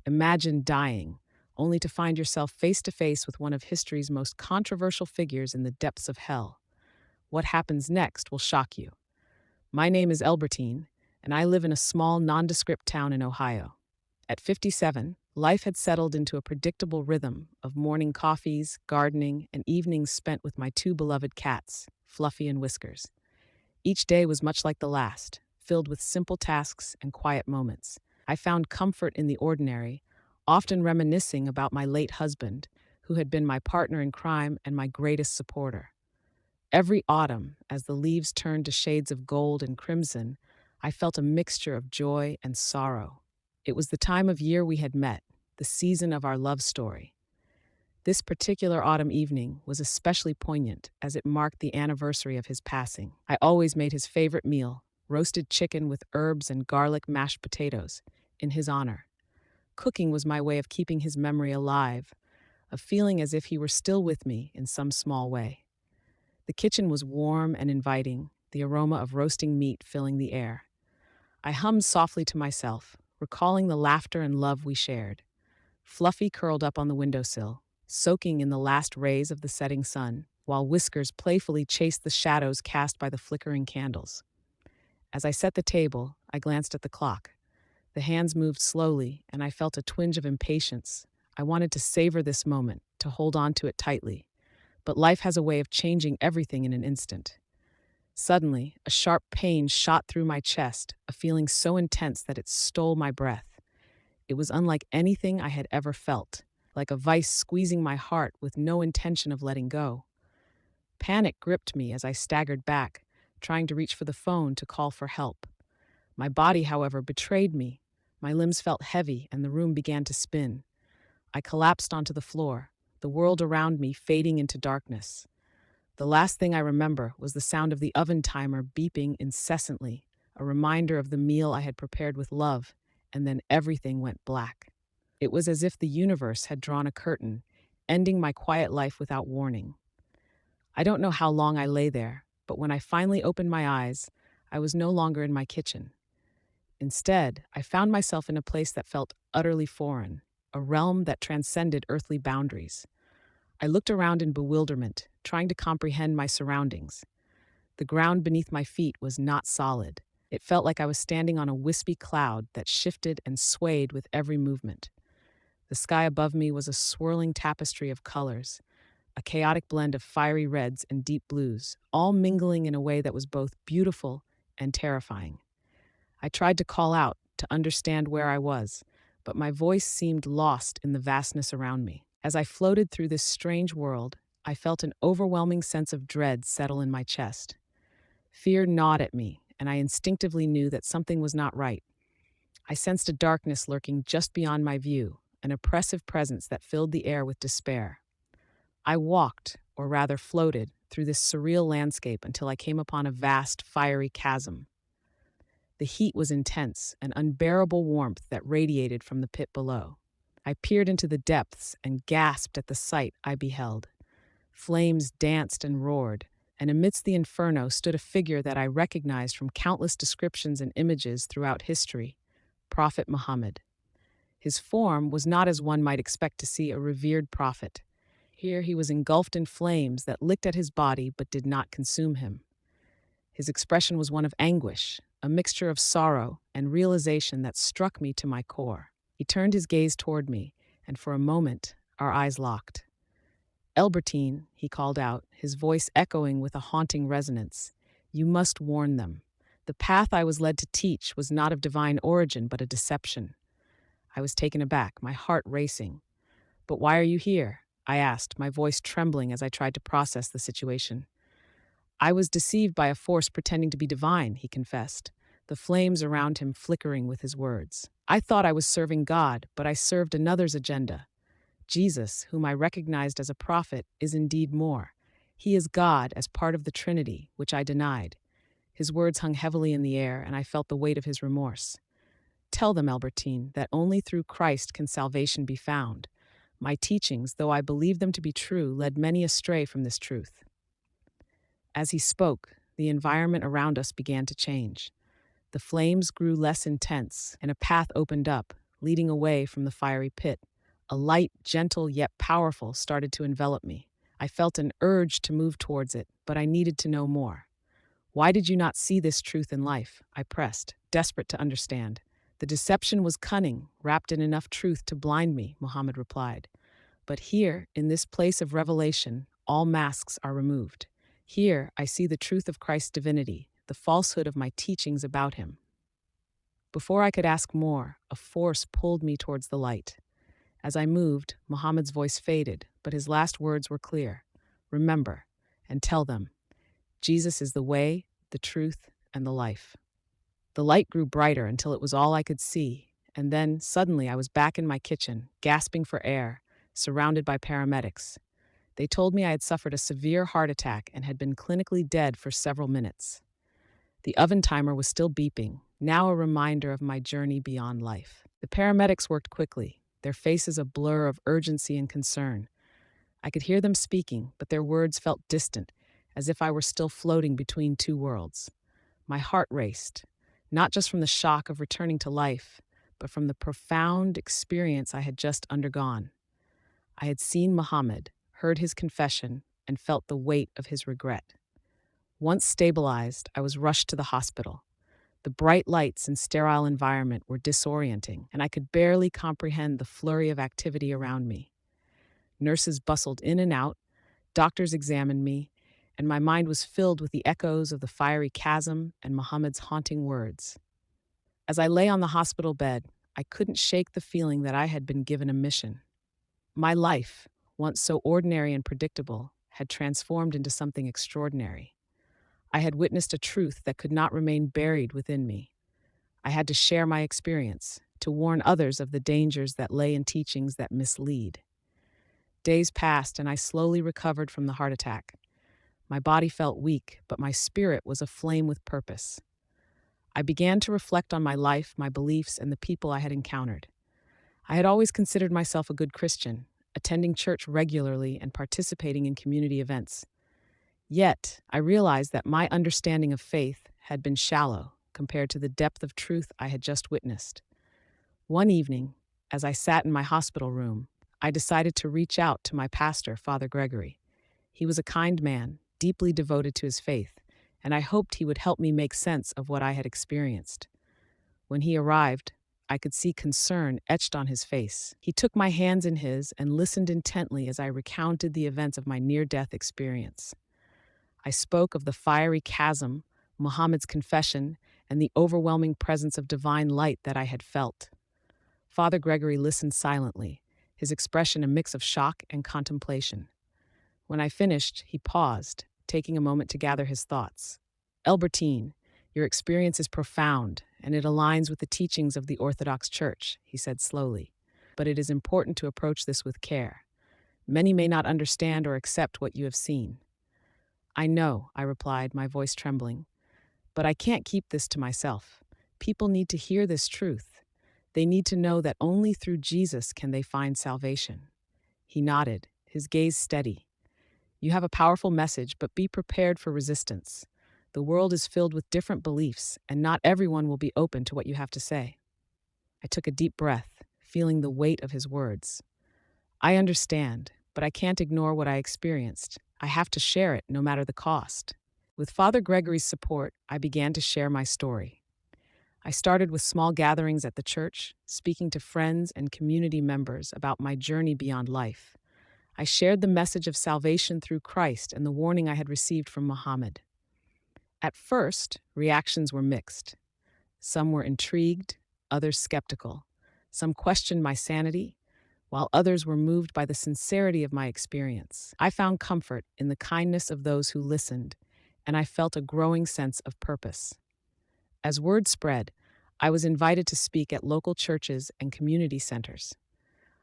Imagine dying, only to find yourself face to face with one of history's most controversial figures in the depths of hell. What happens next will shock you. My name is Elbertine, and I live in a small, nondescript town in Ohio. At 57, life had settled into a predictable rhythm of morning coffees, gardening, and evenings spent with my two beloved cats, Fluffy and Whiskers. Each day was much like the last, filled with simple tasks and quiet moments. I found comfort in the ordinary, often reminiscing about my late husband, who had been my partner in crime and my greatest supporter. Every autumn, as the leaves turned to shades of gold and crimson, I felt a mixture of joy and sorrow. It was the time of year we had met, the season of our love story. This particular autumn evening was especially poignant as it marked the anniversary of his passing. I always made his favorite meal, roasted chicken with herbs and garlic mashed potatoes, in his honor. Cooking was my way of keeping his memory alive, of feeling as if he were still with me in some small way. The kitchen was warm and inviting, the aroma of roasting meat filling the air. I hummed softly to myself, recalling the laughter and love we shared. Fluffy curled up on the windowsill, soaking in the last rays of the setting sun, while Whiskers playfully chased the shadows cast by the flickering candles. As I set the table, I glanced at the clock. The hands moved slowly, and I felt a twinge of impatience. I wanted to savor this moment, to hold on to it tightly. But life has a way of changing everything in an instant. Suddenly, a sharp pain shot through my chest, a feeling so intense that it stole my breath. It was unlike anything I had ever felt, like a vice squeezing my heart with no intention of letting go. Panic gripped me as I staggered back, trying to reach for the phone to call for help. My body, however, betrayed me. My limbs felt heavy and the room began to spin. I collapsed onto the floor, the world around me fading into darkness. The last thing I remember was the sound of the oven timer beeping incessantly, a reminder of the meal I had prepared with love, and then everything went black. It was as if the universe had drawn a curtain, ending my quiet life without warning. I don't know how long I lay there, but when I finally opened my eyes, I was no longer in my kitchen. Instead, I found myself in a place that felt utterly foreign, a realm that transcended earthly boundaries. I looked around in bewilderment, trying to comprehend my surroundings. The ground beneath my feet was not solid. It felt like I was standing on a wispy cloud that shifted and swayed with every movement. The sky above me was a swirling tapestry of colors, a chaotic blend of fiery reds and deep blues, all mingling in a way that was both beautiful and terrifying. I tried to call out, to understand where I was, but my voice seemed lost in the vastness around me. As I floated through this strange world, I felt an overwhelming sense of dread settle in my chest. Fear gnawed at me, and I instinctively knew that something was not right. I sensed a darkness lurking just beyond my view, an oppressive presence that filled the air with despair. I walked, or rather floated, through this surreal landscape until I came upon a vast, fiery chasm. The heat was intense, an unbearable warmth that radiated from the pit below. I peered into the depths and gasped at the sight I beheld. Flames danced and roared, and amidst the inferno stood a figure that I recognized from countless descriptions and images throughout history, Prophet Muhammad. His form was not as one might expect to see a revered prophet. Here he was engulfed in flames that licked at his body but did not consume him. His expression was one of anguish, a mixture of sorrow and realization that struck me to my core. He turned his gaze toward me, and for a moment, our eyes locked. "Elbertine," he called out, his voice echoing with a haunting resonance, "you must warn them. The path I was led to teach was not of divine origin, but a deception." I was taken aback, my heart racing. "But why are you here?" I asked, my voice trembling as I tried to process the situation. "I was deceived by a force pretending to be divine," he confessed, the flames around him flickering with his words. "I thought I was serving God, but I served another's agenda. Jesus, whom I recognized as a prophet, is indeed more. He is God as part of the Trinity, which I denied." His words hung heavily in the air, and I felt the weight of his remorse. "Tell them, Albertine, that only through Christ can salvation be found. My teachings, though I believed them to be true, led many astray from this truth." As he spoke, the environment around us began to change. The flames grew less intense, and a path opened up, leading away from the fiery pit. A light, gentle yet powerful, started to envelop me. I felt an urge to move towards it, but I needed to know more. Why did you not see this truth in life? I pressed, desperate to understand. The deception was cunning, wrapped in enough truth to blind me, Muhammad replied. But here, in this place of revelation, all masks are removed. Here, I see the truth of Christ's divinity, the falsehood of my teachings about him. Before I could ask more, a force pulled me towards the light. As I moved, Muhammad's voice faded, but his last words were clear. Remember, and tell them, Jesus is the way, the truth, and the life. The light grew brighter until it was all I could see, and then, suddenly, I was back in my kitchen, gasping for air, surrounded by paramedics. They told me I had suffered a severe heart attack and had been clinically dead for several minutes. The oven timer was still beeping, now a reminder of my journey beyond life. The paramedics worked quickly, their faces a blur of urgency and concern. I could hear them speaking, but their words felt distant, as if I were still floating between two worlds. My heart raced, not just from the shock of returning to life, but from the profound experience I had just undergone. I had seen Muhammad, heard his confession, and felt the weight of his regret. Once stabilized, I was rushed to the hospital. The bright lights and sterile environment were disorienting, and I could barely comprehend the flurry of activity around me. Nurses bustled in and out, doctors examined me, and my mind was filled with the echoes of the fiery chasm and Muhammad's haunting words. As I lay on the hospital bed, I couldn't shake the feeling that I had been given a mission. My life, once so ordinary and predictable, had transformed into something extraordinary. I had witnessed a truth that could not remain buried within me. I had to share my experience, to warn others of the dangers that lay in teachings that mislead. Days passed, and I slowly recovered from the heart attack. My body felt weak, but my spirit was aflame with purpose. I began to reflect on my life, my beliefs, and the people I had encountered. I had always considered myself a good Christian, attending church regularly and participating in community events. Yet, I realized that my understanding of faith had been shallow compared to the depth of truth I had just witnessed. One evening, as I sat in my hospital room, I decided to reach out to my pastor, Father Gregory. He was a kind man, deeply devoted to his faith, and I hoped he would help me make sense of what I had experienced. When he arrived, I could see concern etched on his face. He took my hands in his and listened intently as I recounted the events of my near-death experience. I spoke of the fiery chasm, Muhammad's confession, and the overwhelming presence of divine light that I had felt. Father Gregory listened silently, his expression a mix of shock and contemplation. When I finished, he paused, taking a moment to gather his thoughts. Albertine, your experience is profound, and it aligns with the teachings of the Orthodox Church, he said slowly. But it is important to approach this with care. Many may not understand or accept what you have seen. I know, I replied, my voice trembling. But I can't keep this to myself. People need to hear this truth. They need to know that only through Jesus can they find salvation. He nodded, his gaze steady. You have a powerful message, but be prepared for resistance. The world is filled with different beliefs, and not everyone will be open to what you have to say. I took a deep breath, feeling the weight of his words. I understand, but I can't ignore what I experienced. I have to share it, no matter the cost. With Father Gregory's support, I began to share my story. I started with small gatherings at the church, speaking to friends and community members about my journey beyond life. I shared the message of salvation through Christ and the warning I had received from Muhammad. At first, reactions were mixed. Some were intrigued, others skeptical. Some questioned my sanity, while others were moved by the sincerity of my experience. I found comfort in the kindness of those who listened, and I felt a growing sense of purpose. As word spread, I was invited to speak at local churches and community centers.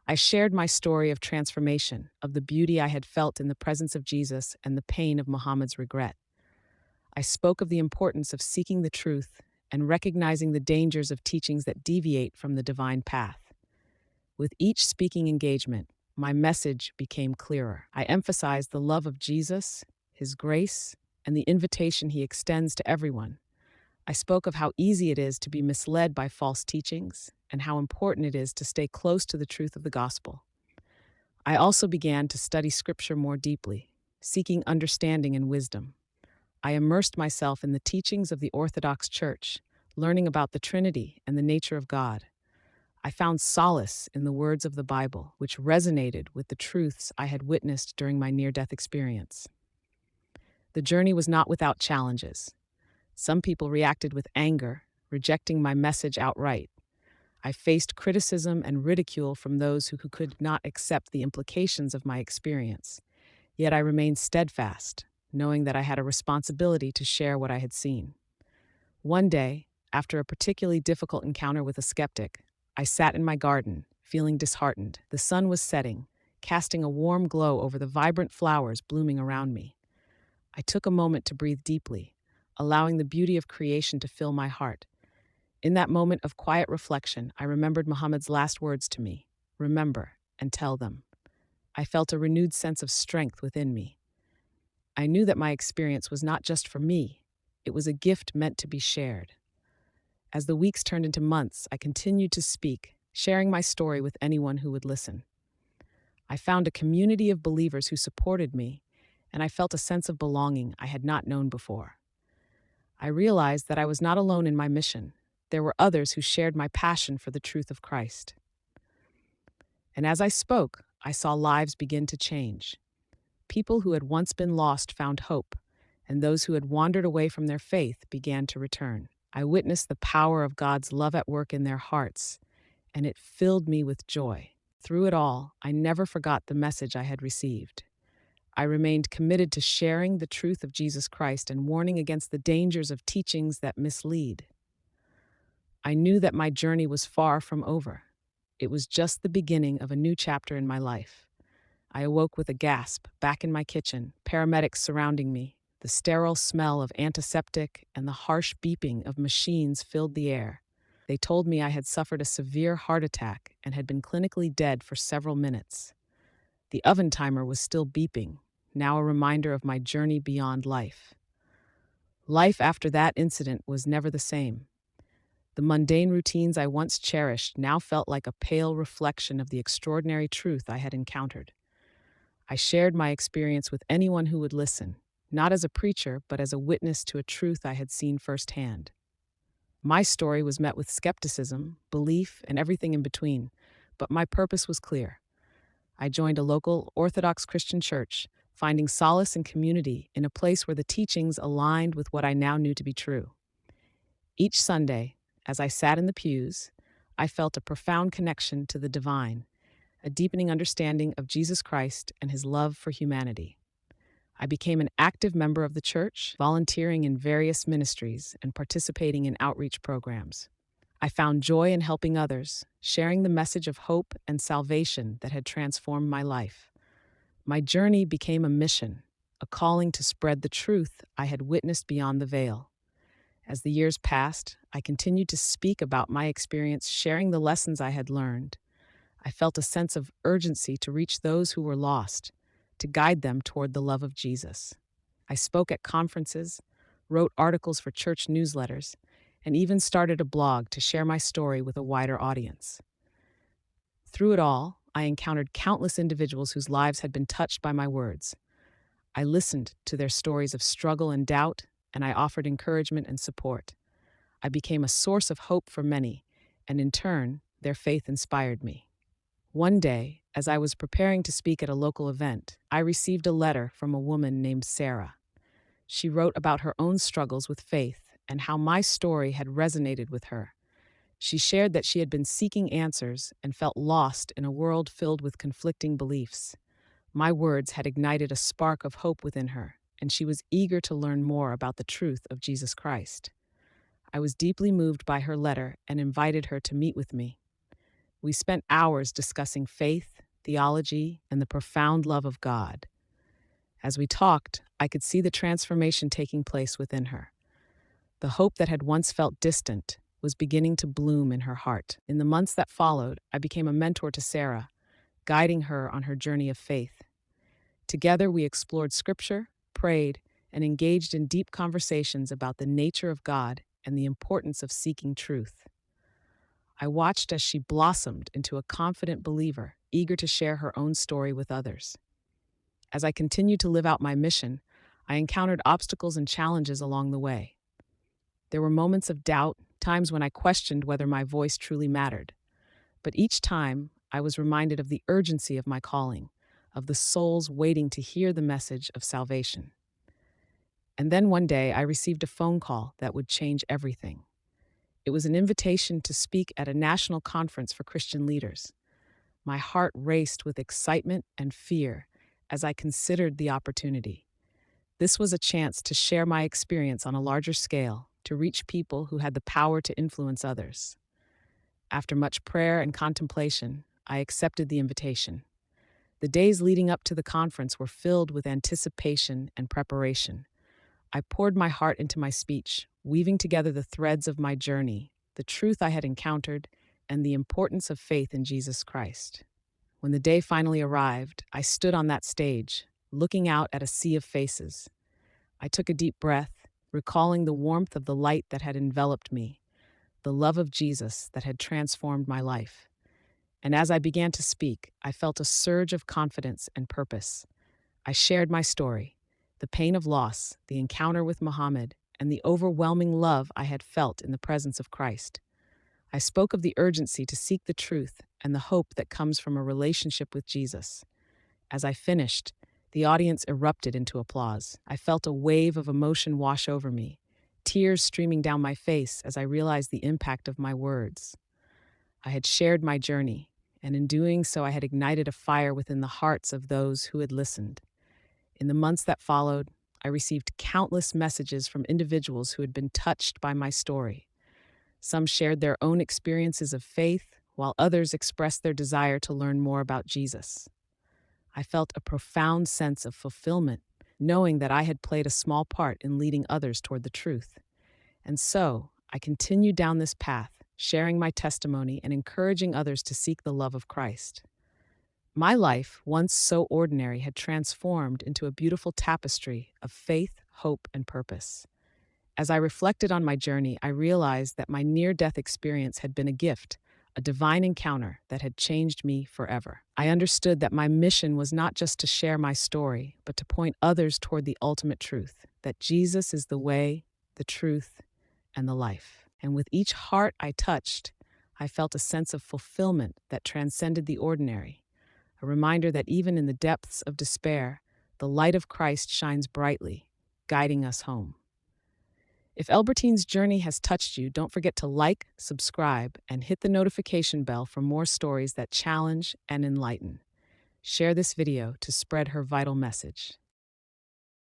I shared my story of transformation, of the beauty I had felt in the presence of Jesus and the pain of Muhammad's regret. I spoke of the importance of seeking the truth and recognizing the dangers of teachings that deviate from the divine path. With each speaking engagement, my message became clearer. I emphasized the love of Jesus, his grace, and the invitation he extends to everyone. I spoke of how easy it is to be misled by false teachings, and how important it is to stay close to the truth of the gospel. I also began to study scripture more deeply, seeking understanding and wisdom. I immersed myself in the teachings of the Orthodox Church, learning about the Trinity and the nature of God. I found solace in the words of the Bible, which resonated with the truths I had witnessed during my near death experience. The journey was not without challenges. Some people reacted with anger, rejecting my message outright. I faced criticism and ridicule from those who could not accept the implications of my experience. Yet I remained steadfast, knowing that I had a responsibility to share what I had seen. One day, after a particularly difficult encounter with a skeptic, I sat in my garden, feeling disheartened. The sun was setting, casting a warm glow over the vibrant flowers blooming around me. I took a moment to breathe deeply, allowing the beauty of creation to fill my heart. In that moment of quiet reflection, I remembered Muhammad's last words to me: "Remember and tell them." I felt a renewed sense of strength within me. I knew that my experience was not just for me, it was a gift meant to be shared. As the weeks turned into months, I continued to speak, sharing my story with anyone who would listen. I found a community of believers who supported me, and I felt a sense of belonging I had not known before. I realized that I was not alone in my mission. There were others who shared my passion for the truth of Christ. And as I spoke, I saw lives begin to change. People who had once been lost found hope, and those who had wandered away from their faith began to return. I witnessed the power of God's love at work in their hearts, and it filled me with joy. Through it all, I never forgot the message I had received. I remained committed to sharing the truth of Jesus Christ and warning against the dangers of teachings that mislead. I knew that my journey was far from over. It was just the beginning of a new chapter in my life. I awoke with a gasp, back in my kitchen, paramedics surrounding me. The sterile smell of antiseptic and the harsh beeping of machines filled the air. They told me I had suffered a severe heart attack and had been clinically dead for several minutes. The oven timer was still beeping, now a reminder of my journey beyond life. Life after that incident was never the same. The mundane routines I once cherished now felt like a pale reflection of the extraordinary truth I had encountered. I shared my experience with anyone who would listen, not as a preacher, but as a witness to a truth I had seen firsthand. My story was met with skepticism, belief, and everything in between, but my purpose was clear. I joined a local Orthodox Christian church, finding solace and community in a place where the teachings aligned with what I now knew to be true. Each Sunday, as I sat in the pews, I felt a profound connection to the divine, a deepening understanding of Jesus Christ and his love for humanity. I became an active member of the church, volunteering in various ministries and participating in outreach programs. I found joy in helping others, sharing the message of hope and salvation that had transformed my life. My journey became a mission, a calling to spread the truth I had witnessed beyond the veil. As the years passed, I continued to speak about my experience, sharing the lessons I had learned. I felt a sense of urgency to reach those who were lost, to guide them toward the love of Jesus. I spoke at conferences, wrote articles for church newsletters, and even started a blog to share my story with a wider audience. Through it all, I encountered countless individuals whose lives had been touched by my words. I listened to their stories of struggle and doubt, and I offered encouragement and support. I became a source of hope for many, and in turn, their faith inspired me. One day, as I was preparing to speak at a local event, I received a letter from a woman named Sarah. She wrote about her own struggles with faith and how my story had resonated with her. She shared that she had been seeking answers and felt lost in a world filled with conflicting beliefs. My words had ignited a spark of hope within her, and she was eager to learn more about the truth of Jesus Christ. I was deeply moved by her letter and invited her to meet with me. We spent hours discussing faith, theology, and the profound love of God. As we talked, I could see the transformation taking place within her. The hope that had once felt distant was beginning to bloom in her heart. In the months that followed, I became a mentor to Sarah, guiding her on her journey of faith. Together, we explored scripture, prayed, and engaged in deep conversations about the nature of God and the importance of seeking truth. I watched as she blossomed into a confident believer, eager to share her own story with others. As I continued to live out my mission, I encountered obstacles and challenges along the way. There were moments of doubt, times when I questioned whether my voice truly mattered. But each time, I was reminded of the urgency of my calling, of the souls waiting to hear the message of salvation. And then one day, I received a phone call that would change everything. It was an invitation to speak at a national conference for Christian leaders. My heart raced with excitement and fear as I considered the opportunity. This was a chance to share my experience on a larger scale, to reach people who had the power to influence others. After much prayer and contemplation, I accepted the invitation. The days leading up to the conference were filled with anticipation and preparation. I poured my heart into my speech, weaving together the threads of my journey, the truth I had encountered, and the importance of faith in Jesus Christ. When the day finally arrived, I stood on that stage, looking out at a sea of faces. I took a deep breath, recalling the warmth of the light that had enveloped me, the love of Jesus that had transformed my life. And as I began to speak, I felt a surge of confidence and purpose. I shared my story, the pain of loss, the encounter with Muhammad, and the overwhelming love I had felt in the presence of Christ. I spoke of the urgency to seek the truth and the hope that comes from a relationship with Jesus. As I finished, the audience erupted into applause. I felt a wave of emotion wash over me, tears streaming down my face as I realized the impact of my words. I had shared my journey, and in doing so, I had ignited a fire within the hearts of those who had listened. In the months that followed, I received countless messages from individuals who had been touched by my story. Some shared their own experiences of faith, while others expressed their desire to learn more about Jesus. I felt a profound sense of fulfillment, knowing that I had played a small part in leading others toward the truth. And so, I continued down this path, sharing my testimony and encouraging others to seek the love of Christ. My life, once so ordinary, had transformed into a beautiful tapestry of faith, hope, and purpose. As I reflected on my journey, I realized that my near-death experience had been a gift, a divine encounter that had changed me forever. I understood that my mission was not just to share my story, but to point others toward the ultimate truth, that Jesus is the way, the truth, and the life. And with each heart I touched, I felt a sense of fulfillment that transcended the ordinary, a reminder that even in the depths of despair, the light of Christ shines brightly, guiding us home. If Albertine's journey has touched you, don't forget to like, subscribe, and hit the notification bell for more stories that challenge and enlighten. Share this video to spread her vital message.